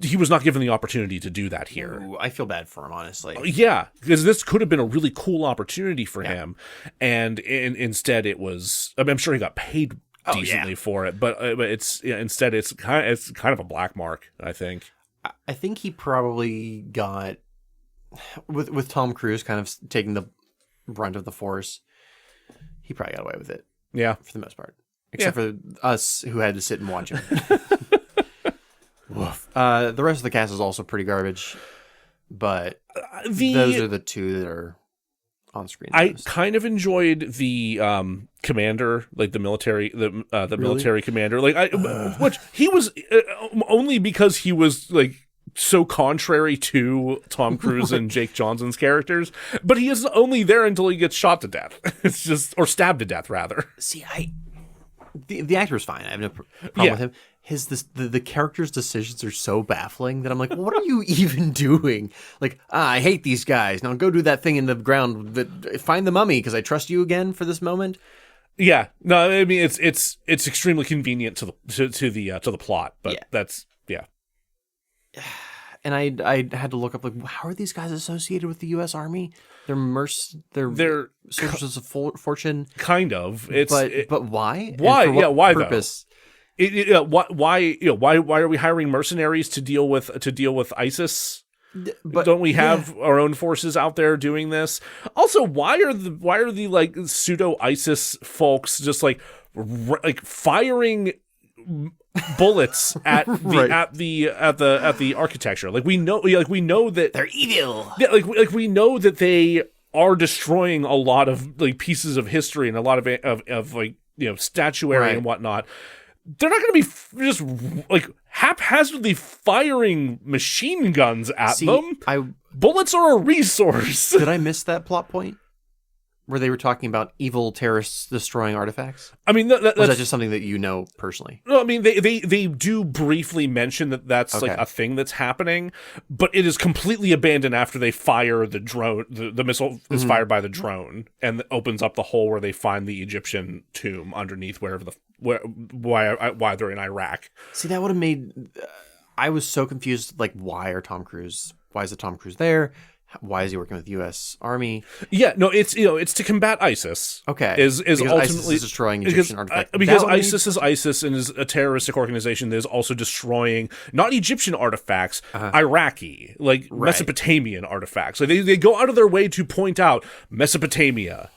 He was not given the opportunity to do that here. Ooh, I feel bad for him, honestly. Yeah, because this could have been a really cool opportunity for him, and instead it was. I mean, I'm sure he got paid decently for it, but instead it's kind of a black mark. I think. I think he probably got with Tom Cruise kind of taking the brunt of the force. He probably got away with it. Yeah, for the most part, except for us who had to sit and watch him. Woof. The rest of the cast is also pretty garbage, but those are the two that are on screen. I kind of enjoyed the commander, like the military, the military commander, like which he was only because he was like so contrary to Tom Cruise and Jake Johnson's characters, but he is only there until he gets shot to death. It's just, or stabbed to death rather. See, the actor's fine. I have no problem with him. The character's decisions are so baffling that I'm like, what are you even doing? Like, I hate these guys. Now go do that thing in the ground. Find the mummy because I trust you again for this moment. Yeah, no, I mean it's extremely convenient to the plot, but that's. And I had to look up, like, how are these guys associated with the U.S. Army? They're soldiers of fortune, kind of. But why? Why? And for what why purpose? Why are we hiring mercenaries to deal with ISIS? But don't we have our own forces out there doing this? Also, why are the like pseudo ISIS folks just like firing bullets at the architecture? Like we know that they're evil. Yeah, like we know that they are destroying a lot of like pieces of history and a lot of like, you know, statuary and whatnot. They're not going to be just like haphazardly firing machine guns at them. Bullets are a resource. Did I miss that plot point where they were talking about evil terrorists destroying artifacts? I mean, or is that just something that you know personally? No, I mean, they do briefly mention that's like a thing that's happening, but it is completely abandoned after they fire the drone. The missile is fired by the drone and opens up the hole where they find the Egyptian tomb underneath why they're in Iraq. See, that would have made. I was so confused. Like, why is it Tom Cruise there? Why is he working with the U.S. Army? Yeah, no, it's to combat ISIS. Okay, is ultimately ISIS is destroying Egyptian artifacts. Because ISIS is ISIS and is a terroristic organization that is also destroying not Egyptian artifacts, Iraqi, like Mesopotamian artifacts. Like they go out of their way to point out Mesopotamia,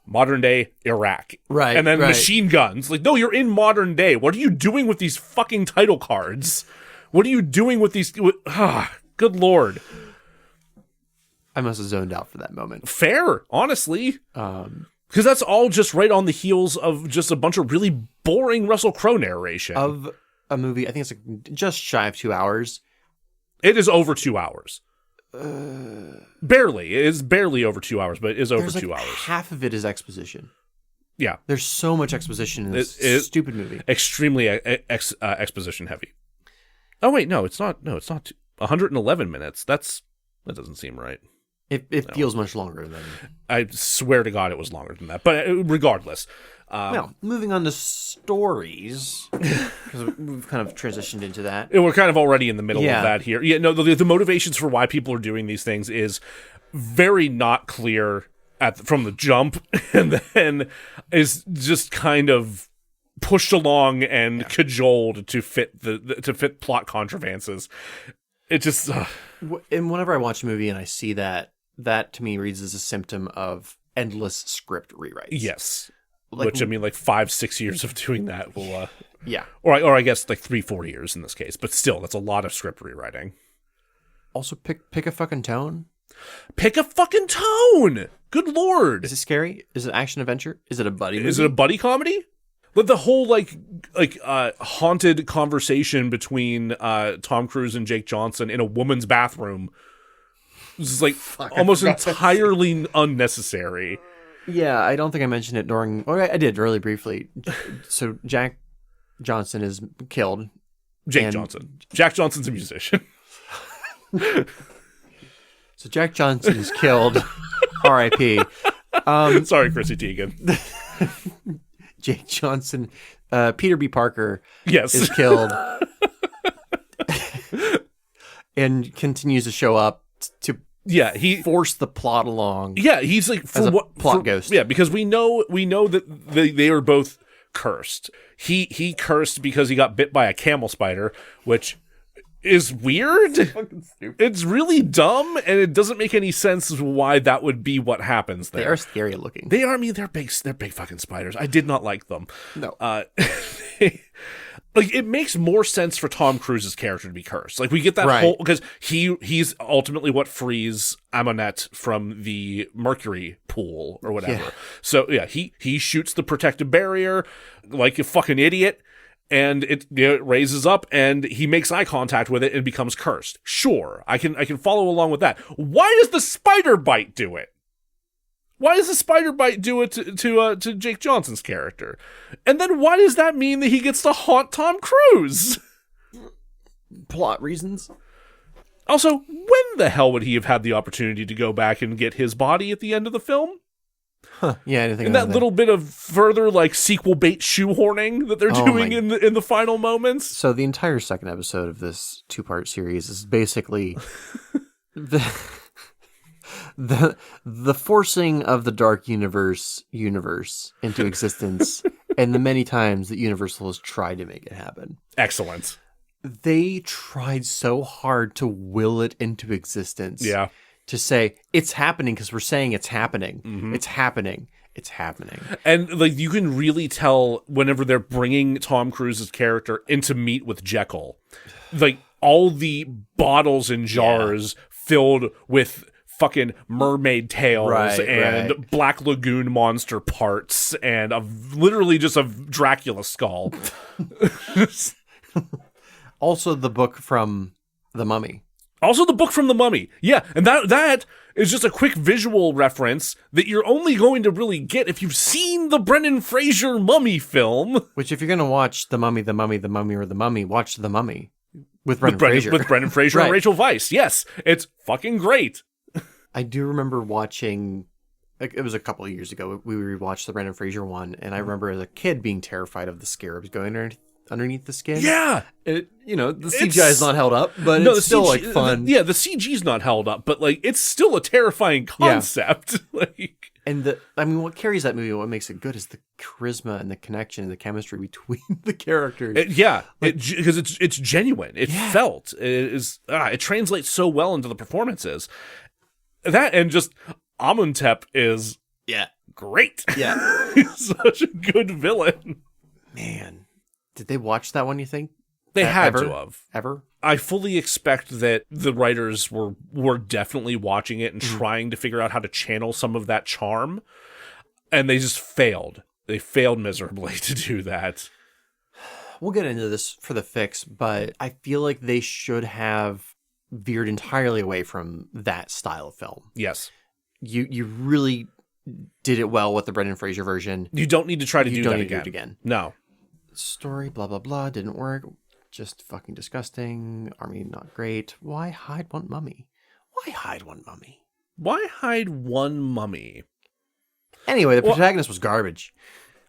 modern day Iraq, right? And then machine guns. Like, no, you're in modern day. What are you doing with these fucking title cards? What are you doing with these? Good Lord. I must have zoned out for that moment. Fair, honestly. Because that's all just right on the heels of just a bunch of really boring Russell Crowe narration. Of a movie, I think it's like just shy of 2 hours. It is over 2 hours. Barely. It is barely over 2 hours, but it is over 2 hours. Half of it is exposition. Yeah. There's so much exposition in this stupid movie. Extremely exposition heavy. Oh, wait, no, it's not. No, it's not. 111 minutes. That doesn't seem right. It feels much longer than... I swear to God it was longer than that. But regardless. Well, moving on to stories, because we've kind of transitioned into that. We're kind of already in the middle of that here. Yeah, no, the motivations for why people are doing these things is very not clear from the jump, and then is just kind of pushed along and cajoled to fit plot contrivances. It just... And whenever I watch a movie and I see that to me reads as a symptom of endless script rewrites. Yes. Which, I mean, like 5-6 years of doing that will... yeah. Or I guess like 3-4 years in this case. But still, that's a lot of script rewriting. Also, pick a fucking tone. Pick a fucking tone! Good Lord! Is it scary? Is it action adventure? Is it a buddy movie? Is it a buddy comedy? But the whole like haunted conversation between Tom Cruise and Jake Johnson in a woman's bathroom is like almost entirely unnecessary. Yeah, I don't think I mentioned it during... Or I did really briefly. So Jack Johnson is killed. Jack Johnson's a musician. So Jack Johnson is killed. R.I.P. Sorry, Chrissy Teigen. Jake Johnson, Peter B. Parker is killed and continues to show up to force the plot along. Yeah, he's like ghost. Yeah, because we know that they are both cursed. He cursed because he got bit by a camel spider, which is weird. It's really dumb, and it doesn't make any sense why that would be what happens there. They are scary looking. They are. I mean, they're big fucking spiders. I did not like them. No. like, it makes more sense for Tom Cruise's character to be cursed. Like, we get that Right. whole, because he's ultimately what frees Amonette from the mercury pool or whatever. Yeah. So yeah, he shoots the protective barrier like a fucking idiot, and it raises up, and he makes eye contact with it and becomes cursed. Sure, I can follow along with that. Why does the spider bite do it? Why does the spider bite do it to Jake Johnson's character? And then why does that mean that he gets to haunt Tom Cruise? Plot reasons. Also, when the hell would he have had the opportunity to go back and get his body at the end of the film? Huh. Yeah, I didn't think And of that little bit of further, like, sequel bait shoehorning that they're Oh doing my- in the final moments. So the entire second episode of this 2-part series is basically the forcing of the dark universe into existence, and the many times that Universal has tried to make it happen. Excellent. They tried so hard to will it into existence. Yeah. To say it's happening because we're saying it's happening. Mm-hmm. It's happening. It's happening. And, like, you can really tell whenever they're bringing Tom Cruise's character into meet with Jekyll, like, all the bottles and jars filled with fucking mermaid tails and Black Lagoon monster parts and literally just a Dracula skull. Also, the book from The Mummy. Also, the book from The Mummy. Yeah, and that is just a quick visual reference that you're only going to really get if you've seen the Brendan Fraser Mummy film. Which, if you're going to watch The Mummy, or The Mummy, watch The Mummy with Brendan Fraser. With Brendan Fraser and Rachel Weisz. Yes, it's fucking great. I do remember watching, it was a couple of years ago, we rewatched the Brendan Fraser one, and I remember as a kid being terrified of the scarabs going underneath the skin. Yeah. The CGI is not held up, but it's still like fun. The CG's not held up, but like it's still a terrifying concept. Like, and what carries that movie, what makes it good is the charisma and the connection and the chemistry between the characters. Because it's genuine. It felt. It translates so well into the performances. That and just Amenhotep is great. Yeah. He's such a good villain. Man. Did they watch that one, you think? They had to have. Ever? I fully expect that the writers were definitely watching it and trying to figure out how to channel some of that charm. And they just failed. They failed miserably to do that. We'll get into this for the fix, but I feel like they should have veered entirely away from that style of film. Yes. You really did it well with the Brendan Fraser version. You don't need to try to do that do it again. No. Story, blah, blah, blah, didn't work. Just fucking disgusting. Army, not great. Why hide one mummy? Why hide one mummy? Why hide one mummy? Anyway, the protagonist was garbage.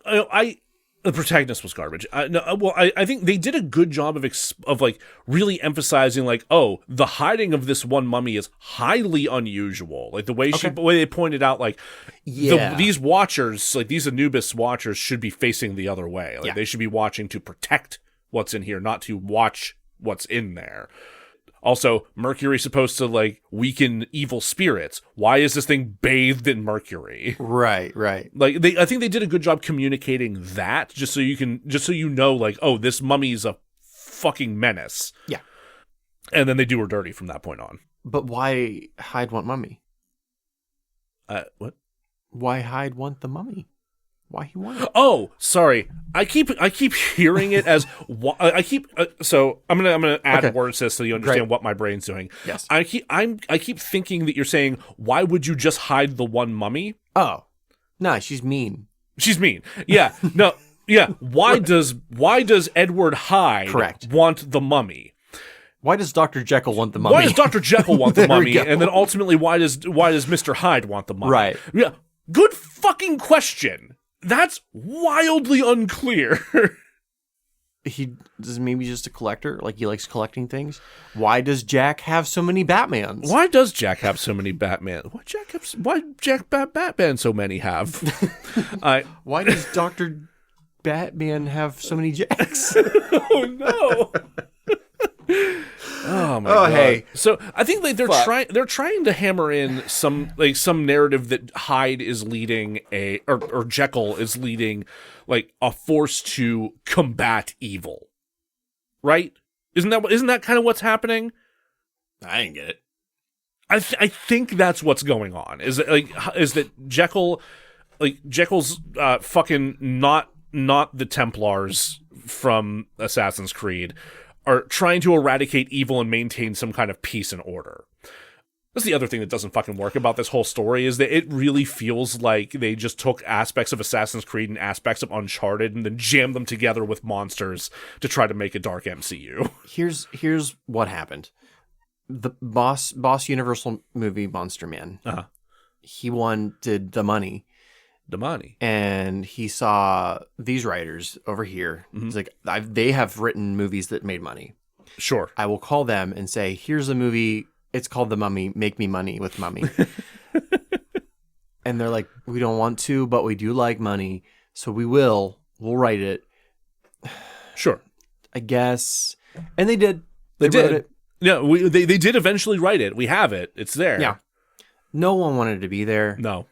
The protagonist was garbage. I think they did a good job of like really emphasizing like, oh, the hiding of this one mummy is highly unusual. Like the way way they pointed out, like these watchers, like these Anubis watchers, should be facing the other way. Like they should be watching to protect what's in here, not to watch what's in there. Also, Mercury's supposed to like weaken evil spirits. Why is this thing bathed in mercury? Right. Like I think they did a good job communicating that, just so you know, like, oh, this mummy's a fucking menace. Yeah. And then they do her dirty from that point on. But why Hyde want mummy? What? Why Hyde want the mummy? Why he want it? Oh, sorry. I keep hearing it as so I'm gonna add words to this so you understand what my brain's doing. Yes. I keep thinking that you're saying, why would you just hide the one mummy? Oh, no, she's mean. She's mean. Yeah. No. Yeah. Why does Edward Hyde want the mummy? Why does Dr. Jekyll want the mummy? Why does Dr. Jekyll want the mummy? And then ultimately, why does Mr. Hyde want the mummy? Right. Yeah. Good fucking question. That's wildly unclear. He is maybe just a collector, like he likes collecting things. Why does Jack have so many Batmans? Why does Jack have so many Batman? Why Batman so many have? Why does Dr. Batman have so many Jacks? Oh no. Oh my god. Hey. So I think like they're trying to hammer in some narrative that Hyde is leading or Jekyll is leading like a force to combat evil. right? Isn't that kind of what's happening? I didn't get it. I think that's what's going on. Is that Jekyll's fucking not the Templars from Assassin's Creed are trying to eradicate evil and maintain some kind of peace and order. That's the other thing that doesn't fucking work about this whole story, is that it really feels like they just took aspects of Assassin's Creed and aspects of Uncharted and then jammed them together with monsters to try to make a dark MCU. Here's what happened. The boss Universal movie, Monster Man, he wanted the money. The money. And he saw these writers over here. Mm-hmm. He's like, they have written movies that made money. Sure. I will call them and say, here's a movie. It's called The Mummy. Make me money with Mummy. And they're like, we don't want to, but we do like money. So we'll write it. Sure. I guess. And they did. They wrote did. It. Yeah, they did eventually write it. We have it. It's there. Yeah. No one wanted to be there. No.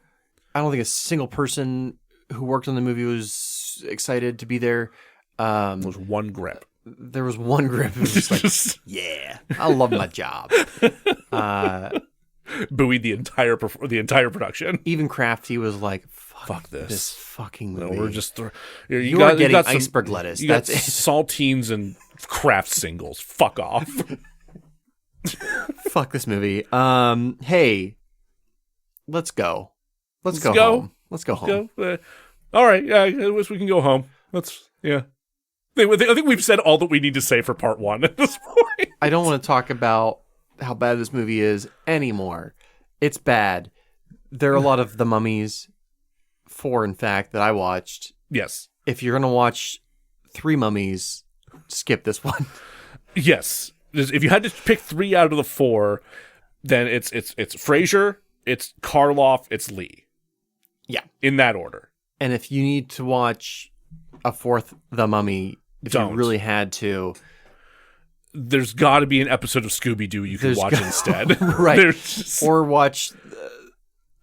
I don't think a single person who worked on the movie was excited to be there. There was one grip. There was one grip. It was just like, yeah, I love my job. Buoyed the entire production. Even Crafty was like, fuck this. This fucking movie. No, we're just you are getting iceberg lettuce. You got saltines and Kraft singles. Fuck off. Fuck this movie. Hey, let's go. Let's go home. Let's go home. All right. Yeah, I wish we can go home. Yeah. I think we've said all that we need to say for part 1 at this point. I don't want to talk about how bad this movie is anymore. It's bad. There are a lot of The Mummies, 4 in fact, that I watched. Yes. If you're going to watch 3 mummies, skip this one. Yes. If you had to pick 3 out of the 4, then it's Fraser, it's Karloff, it's Lee. Yeah. In that order. And if you need to watch a 4th The Mummy, if you really had to, there's got to be an episode of Scooby-Doo you can watch instead. Right. Or watch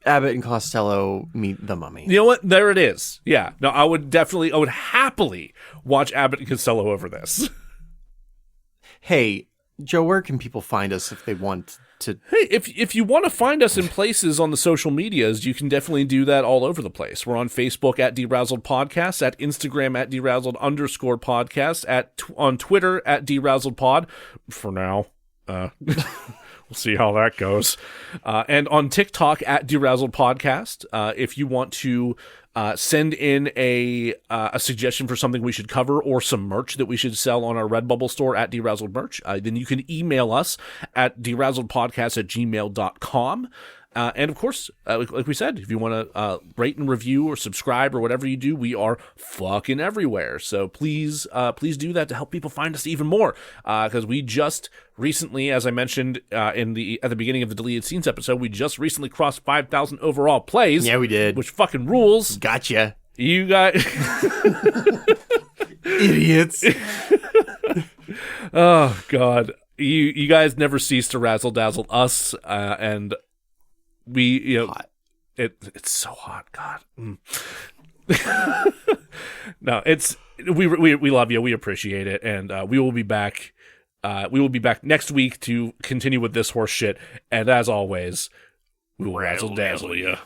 Abbott and Costello meet the Mummy. You know what? There it is. Yeah. No, I would happily watch Abbott and Costello over this. Hey, Joe, where can people find us if they want to? Hey, if you want to find us in places on the social medias, you can definitely do that all over the place. We're on Facebook at DeRazzled Podcast, at Instagram at DeRazzled_podcast, on Twitter at DeRazzledPod. For now, we'll see how that goes. And on TikTok at DeRazzled Podcast. If you want to send in a suggestion for something we should cover or some merch that we should sell on our Redbubble store at DeRazzled Merch, then you can email us at DeRazzledPodcast@gmail.com. And of course, like we said, if you want to rate and review or subscribe or whatever you do, we are fucking everywhere. So please do that to help people find us even more. Because we just recently, as I mentioned at the beginning of the Deleted Scenes episode, we just recently crossed 5,000 overall plays. Yeah, we did. Which fucking rules. Gotcha. You guys... Idiots. Oh, God. You guys never cease to razzle dazzle us, and we, hot. It's so hot, God. No, we love you, we appreciate it, and we will be back. We will be back next week to continue with this horse shit, and as always, we will razzle dazzle you.